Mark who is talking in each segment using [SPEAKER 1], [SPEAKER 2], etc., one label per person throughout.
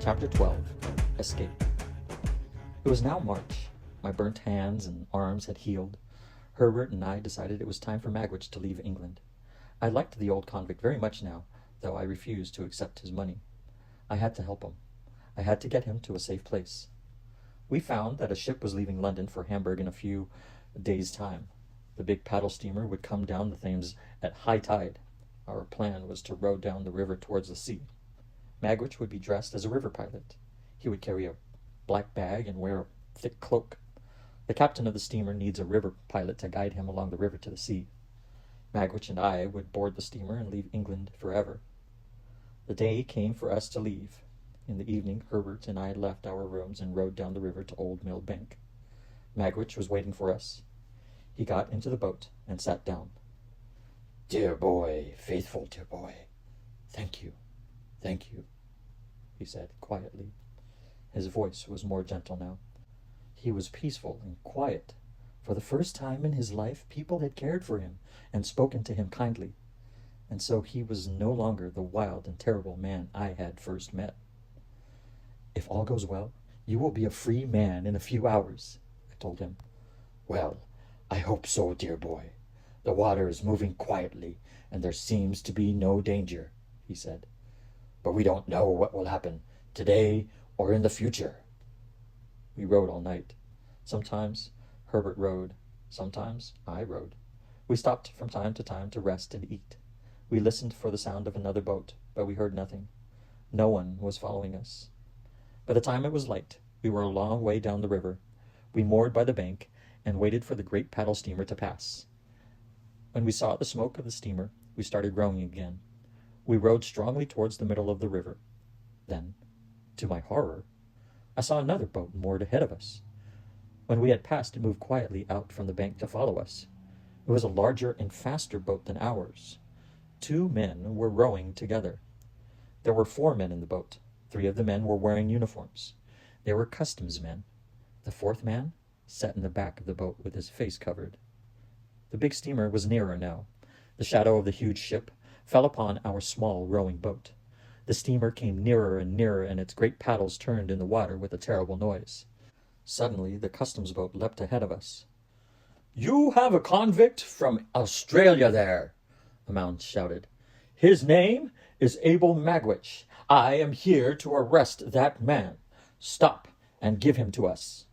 [SPEAKER 1] Chapter 12. Escape. It was now March. My burnt hands and arms had healed. Herbert and I decided it was time for Magwitch to leave England. I liked the old convict very much now, though I refused to accept his money. I had to help him. I had to get him to a safe place. We found that a ship was leaving London for Hamburg in a few days' time. The big paddle steamer would come down the Thames at high tide. Our plan was to row down the river towards the sea. Magwitch would be dressed as a river pilot. He would carry a black bag and wear a thick cloak. The captain of the steamer needs a river pilot to guide him along the river to the sea. Magwitch and I would board the steamer and leave England forever. The day came for us to leave. In the evening, Herbert and I left our rooms and rowed down the river to Old Mill Bank. Magwitch was waiting for us. He got into the boat and sat down.
[SPEAKER 2] "Dear boy, faithful dear boy,
[SPEAKER 1] Thank you, he said quietly. His voice was more gentle now. He was peaceful and quiet. For the first time in his life, people had cared for him and spoken to him kindly. And so he was no longer the wild and terrible man I had first met. If all goes well, you will be a free man in a few hours, I told him.
[SPEAKER 2] Well, I hope so, dear boy. The water is moving quietly, and there seems to be no danger, he said. But we don't know what will happen today or in the future.
[SPEAKER 1] We rowed all night. Sometimes Herbert rowed, sometimes I rowed. We stopped from time to time to rest and eat. We listened for the sound of another boat, but we heard nothing. No one was following us. By the time it was light, we were a long way down the river. We moored by the bank and waited for the great paddle steamer to pass. When we saw the smoke of the steamer, we started rowing again. We rowed strongly towards the middle of the river. Then, to my horror, I saw another boat moored ahead of us. When we had passed, it moved quietly out from the bank to follow us. It was a larger and faster boat than ours. 2 men were rowing together. There were 4 men in the boat. 3 of the men were wearing uniforms. They were customs men. The 4th man sat in the back of the boat with his face covered. The big steamer was nearer now. The shadow of the huge ship fell upon our small rowing boat. The steamer came nearer and nearer, and its great paddles turned in the water with a terrible noise. Suddenly, the customs boat leapt ahead of us.
[SPEAKER 2] "You have a convict from Australia there," a man shouted. "His name is Abel Magwitch. I am here to arrest that man. Stop and give him to us."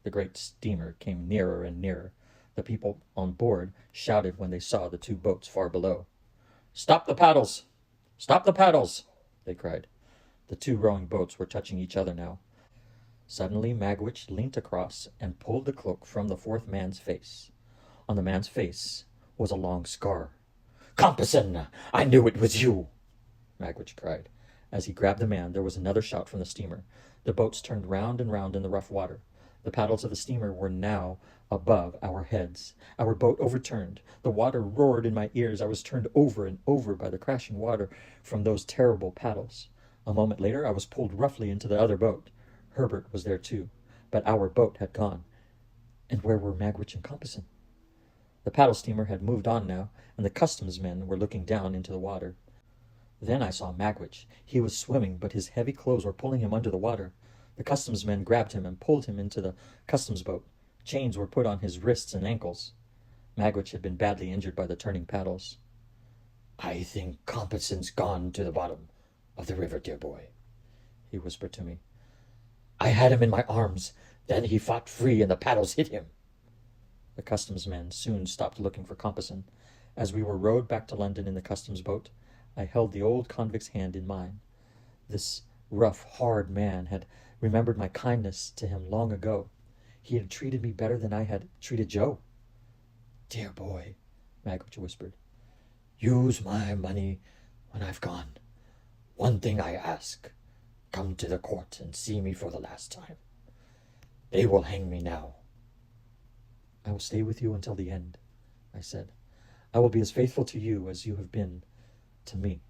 [SPEAKER 1] The great steamer came nearer and nearer. The people on board shouted when they saw the 2 boats far below.
[SPEAKER 2] "Stop the paddles! Stop the paddles!"
[SPEAKER 1] they cried. The 2 rowing boats were touching each other now. Suddenly Magwitch leant across and pulled the cloak from the 4th man's face. On the man's face was a long scar.
[SPEAKER 2] "Compeyson, I knew it was you!"
[SPEAKER 1] Magwitch cried. As he grabbed the man, there was another shout from the steamer. The boats turned round and round in the rough water. The paddles of the steamer were now above our heads. Our boat overturned. The water roared in my ears. I was turned over and over by the crashing water from those terrible paddles. A moment later, I was pulled roughly into the other boat. Herbert was there too, but our boat had gone. And where were Magwitch and Compeyson? The paddle steamer had moved on now, and the customs men were looking down into the water. Then I saw Magwitch. He was swimming, but his heavy clothes were pulling him under the water. The customs men grabbed him and pulled him into the customs boat. Chains were put on his wrists and ankles. Magwitch had been badly injured by the turning paddles.
[SPEAKER 2] "I think Compeyson's gone to the bottom of the river, dear boy," he whispered to me. "I had him in my arms. Then he fought free and the paddles hit him."
[SPEAKER 1] The customs men soon stopped looking for Compeyson. As we were rowed back to London in the customs boat, I held the old convict's hand in mine. This rough, hard man had remembered my kindness to him long ago. He had treated me better than I had treated Joe.
[SPEAKER 2] "Dear boy," Magwitch whispered, "use my money when I've gone. One thing I ask, come to the court and see me for the last time. They will hang me now."
[SPEAKER 1] "I will stay with you until the end," I said. "I will be as faithful to you as you have been to me."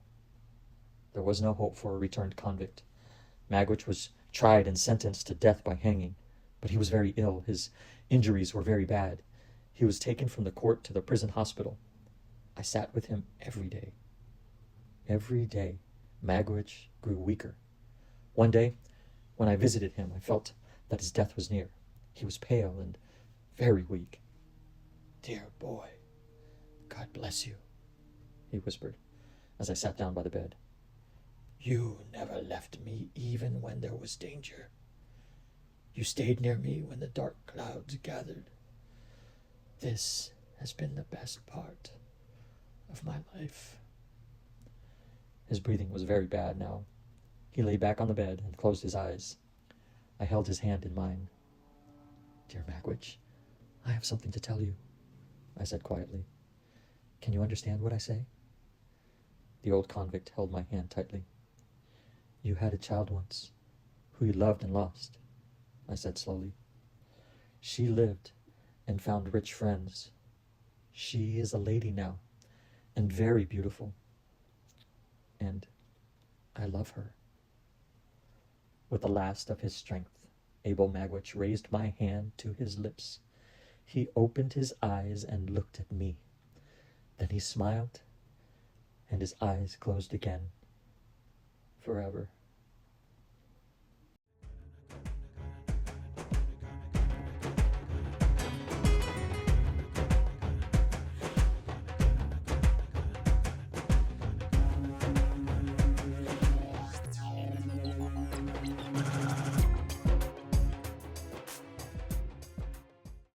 [SPEAKER 1] There was no hope for a returned convict. Magwitch was tried and sentenced to death by hanging, but he was very ill. His injuries were very bad. He was taken from the court to the prison hospital. I sat with him every day. Every day, Magwitch grew weaker. One day, when I visited him, I felt that his death was near. He was pale and very weak.
[SPEAKER 2] "Dear boy, God bless you,"
[SPEAKER 1] he whispered, as I sat down by the bed.
[SPEAKER 2] "You never left me even when there was danger. You stayed near me when the dark clouds gathered. This has been the best part of my life."
[SPEAKER 1] His breathing was very bad now. He lay back on the bed and closed his eyes. I held his hand in mine. "Dear Magwitch, I have something to tell you," I said quietly. "Can you understand what I say?" The old convict held my hand tightly. "You had a child once, who you loved and lost," I said slowly. "She lived and found rich friends. She is a lady now, and very beautiful. And I love her." With the last of his strength, Abel Magwitch raised my hand to his lips. He opened his eyes and looked at me. Then he smiled, and his eyes closed again, forever.